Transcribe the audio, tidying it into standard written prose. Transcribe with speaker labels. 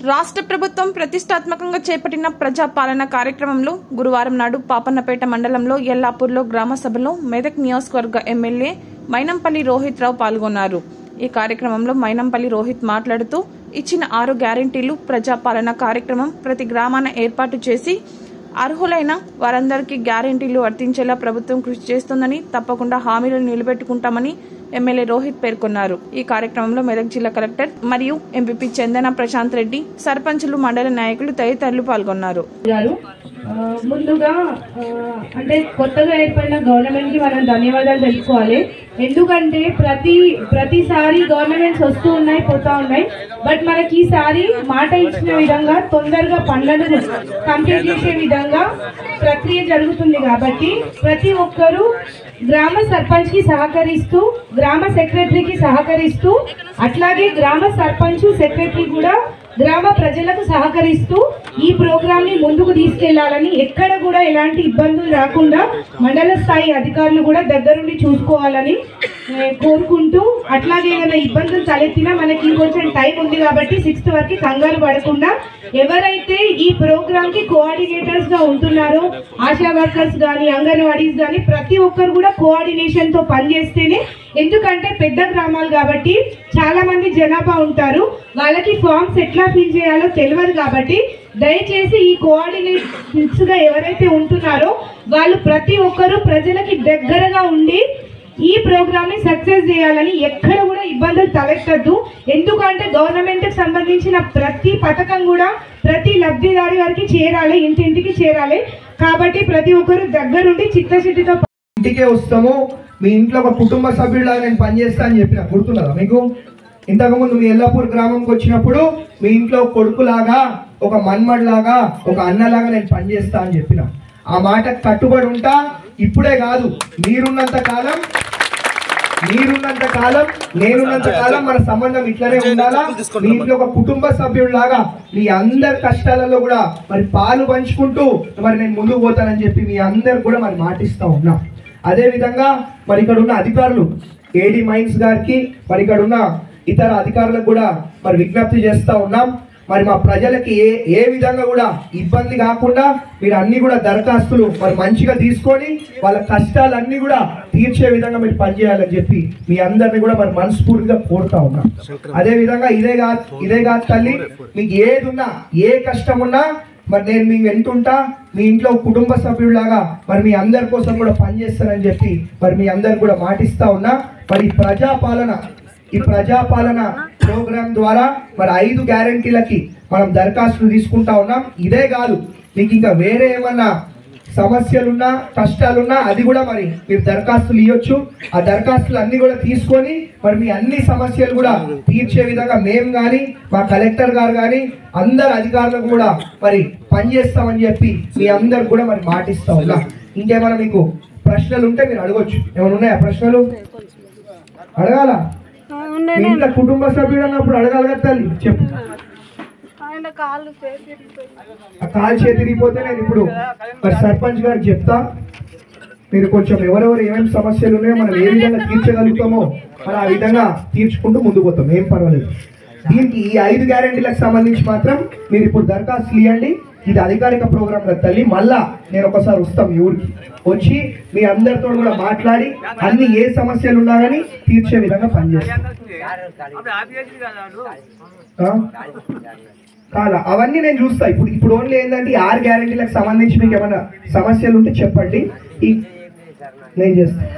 Speaker 1: రాష్ట్ర ప్రభుత్వం ప్రతిష్టాత్మకంగా చేపట్టిన ప్రజాపాలన కార్యక్రమంలో గురువారం నాడు పాపన్నపేట మండలంలో యల్లాపూర్లో గ్రామ సభలో మెదక్ నియోజకవర్గ ఎమ్మెల్యే మైనంపల్లి రోహిత్ రావు పాల్గొన్నారు. ఈ కార్యక్రమంలో మైనంపల్లి రోహిత్ మాట్లాడుతూ ఇచ్చిన 6 గ్యారెంటీలు ప్రజాపాలన కార్యక్రమం ప్రతి గ్రామాన ఏర్పాటు చేసి అర్హులైన వారందరికీ గ్యారెంటీలు వర్తించేలా ప్రభుత్వం కృషి చేస్తుందని, తప్పకుండా హామీలను నిలబెట్టుకుంటామని ఎమ్మెల్యే రోహిత్ పేర్కొన్నారు. ఈ కార్యక్రమంలో మెదక్ జిల్లా కలెక్టర్ మరియు ఎంపీపీ చందన ప్రశాంత్ రెడ్డి, సర్పంచులు, మండల నాయకులు తదితరులు పాల్గొన్నారు.
Speaker 2: ముందుగా అంటే కొత్తగా ఏర్పడిన గవర్నమెంట్ కి మనం ధన్యవాదాలు తెలుసుకోవాలి. ఎందుకంటే ప్రతిసారి గవర్నమెంట్స్ వస్తూ ఉన్నాయి, పోతా ఉన్నాయి. బట్ మనకి ఈసారి మాట ఇచ్చిన విధంగా తొందరగా పనులను కంప్లీట్ చేసే విధంగా ప్రక్రియ జరుగుతుంది. కాబట్టి ప్రతి ఒక్కరూ గ్రామ సర్పంచ్ కి సహకరిస్తూ, గ్రామ సెక్రటరీకి సహకరిస్తూ, అట్లాగే గ్రామ సర్పంచ్ సెక్రటరీ కూడా గ్రామ ప్రజలకు సహకరిస్తూ ఈ ప్రోగ్రామ్ ని ముందుకు తీసుకెళ్లాలని, ఎక్కడ కూడా ఎలాంటి ఇబ్బందులు రాకుండా మండల స్థాయి అధికారులు కూడా దగ్గరుండి చూసుకోవాలని కోరుకుంటూ, అట్లాగే ఏమైనా ఇబ్బందులు తలెత్తినా మనకి ఇంకొంచెం టైం ఉంది కాబట్టి 6th వరకు కంగారు పడకుండా ఎవరైతే ఈ ప్రోగ్రామ్ కి కోఆర్డినేటర్స్ గా ఉంటున్నారో, ఆశా వర్కర్స్ కానీ, అంగన్వాడీస్ కానీ ప్రతి ఒక్కరు కూడా కోఆర్డినేషన్ తో పనిచేస్తేనే, ఎందుకంటే పెద్ద గ్రామాలు కాబట్టి చాలా మంది జనాభా ఉంటారు, వాళ్ళకి ఫామ్స్ ఎట్లా ఫిల్ చేయాలో తెలియదు. కాబట్టి దయచేసి ఈ కోఆర్డినేటర్స్ గా ఎవరైతే ఉంటున్నారో వాళ్ళు ప్రతి ఒక్కరూ ప్రజలకి దగ్గరగా ఉండి ఈ ప్రోగ్రామ్ ని సక్సెస్ చేయాలని, ఎక్కడ కూడా ఇబ్బందులు తలెత్తద్దు. ఎందుకంటే గవర్నమెంట్ కి సంబంధించిన ప్రతి పథకం కూడా ప్రతి లబ్ధిదారి వారికి చేరాలి, ఇంటింటికి చేరాలి. కాబట్టి ప్రతి ఒక్కరు దగ్గరుండి చిత్తశుద్ధితో
Speaker 3: ఇంటికే వస్తాము, మీ ఇంట్లో ఒక కుటుంబ సభ్యుడిలాగా నేను పనిచేస్తా అని చెప్పిన గుర్తున్నదా మీకు? ఇంతకుముందు మీ యల్లాపూర్ గ్రామంకి వచ్చినప్పుడు మీ ఇంట్లో కొడుకులాగా, ఒక మన్మడిలాగా, ఒక అన్నలాగా నేను పనిచేస్తా అని చెప్పిన. ఆ మాటకు కట్టుబడి ఉంటా. ఇప్పుడే కాదు, మీరున్నంత కాలం, నేనున్నంత కాలం మన సంబంధం ఇట్లనే ఉండాలా. మీ ఇంట్లో ఒక కుటుంబ సభ్యుడిలాగా మీ అందరి కష్టాలలో కూడా మరి పాలు పంచుకుంటూ మరి నేను ముందుకు పోతానని చెప్పి మీ అందరు కూడా మరి మాటిస్తా ఉన్నా. అదే విధంగా మరి ఇక్కడ ఉన్న అధికారులు, ఏడీ మైన్స్ గారికి, మరి ఇక్కడ ఉన్న ఇతర అధికారులకు కూడా మరి విజ్ఞప్తి చేస్తూ ఉన్నాం. మరి మా ప్రజలకి ఏ విధంగా కూడా ఇబ్బంది కాకుండా మీరు అన్ని కూడా దరఖాస్తులు మరి మంచిగా తీసుకొని వాళ్ళ కష్టాలన్నీ కూడా తీర్చే విధంగా మీరు పనిచేయాలని చెప్పి మీ అందరినీ కూడా మరి మనస్ఫూర్తిగా కోరుతా ఉన్నాం. అదే విధంగా ఇదే కాదు తల్లి, మీకు ఏది ఉన్నా, ఏ కష్టం ఉన్నా మరి నేను మీ వెంటుంటా, మీ ఇంట్లో కుటుంబ సభ్యుడిలాగా మరి మీ అందరి కోసం కూడా పనిచేస్తానని చెప్పి మరి మీ అందరు కూడా మాటిస్తా ఉన్నా. మరి ఈ ప్రజాపాలన ప్రోగ్రాం ద్వారా మరి 5 గ్యారెంటీలకి మనం దరఖాస్తులు తీసుకుంటా ఉన్నాం. ఇదే కాదు, మీకు ఇంకా వేరే ఏమన్నా సమస్యలున్నా, కష్టాలున్నా అది కూడా మరి మీరు దరఖాస్తులు ఇవ్వచ్చు. ఆ దరఖాస్తులు అన్ని కూడా తీసుకొని మరి మీ అన్ని సమస్యలు కూడా తీర్చే విధంగా మేము కానీ, మా కలెక్టర్ గారు కానీ అందరు అధికారులకు కూడా మరి పనిచేస్తామని చెప్పి మీ అందరు కూడా మరి మాటిస్తా ఉన్నాం. ఇంకేమైనా మీకు ప్రశ్నలు ఉంటే మీరు అడగొచ్చు. ఏమైనా ఉన్నాయా ప్రశ్నలు? అడగాల? ఇంట్లో కుటుంబ సభ్యుడు అన్నప్పుడు అడగాలి కదా తల్లి, చెప్పు. ఆ కాలు చేతిరిగిపోతే నేను ఇప్పుడు మరి సర్పంచ్ గారికి చెప్తా. మీరు కొంచెం ఎవరెవరు ఏమేమి సమస్యలు ఉన్నాయో మనం ఏ విధంగా తీర్చగలుగుతామో మరి ఆ విధంగా తీర్చుకుంటూ ముందుకు పోతాం, ఏం పర్వాలేదు. దీనికి ఈ 5 గ్యారెంటీలకు సంబంధించి మాత్రం మీరు ఇప్పుడు దరఖాస్తులు ఇవ్వండి. ఇది అధికారిక ప్రోగ్రాం కదా తల్లి. మళ్ళా నేను ఒకసారి వస్తాం ఈ ఊరికి, వచ్చి మీ అందరితో కూడా మాట్లాడి అన్ని ఏ సమస్యలు ఉన్నా కానీ తీర్చే విధంగా పనిచేస్తాం. కాలా అవన్నీ నేను చూస్తా. ఇప్పుడు ఓన్లీ ఏంటంటే 6 గ్యారెంటీలకు సంబంధించి మీకు ఏమైనా సమస్యలు ఉంటే చెప్పండి, నేను చేస్తాను.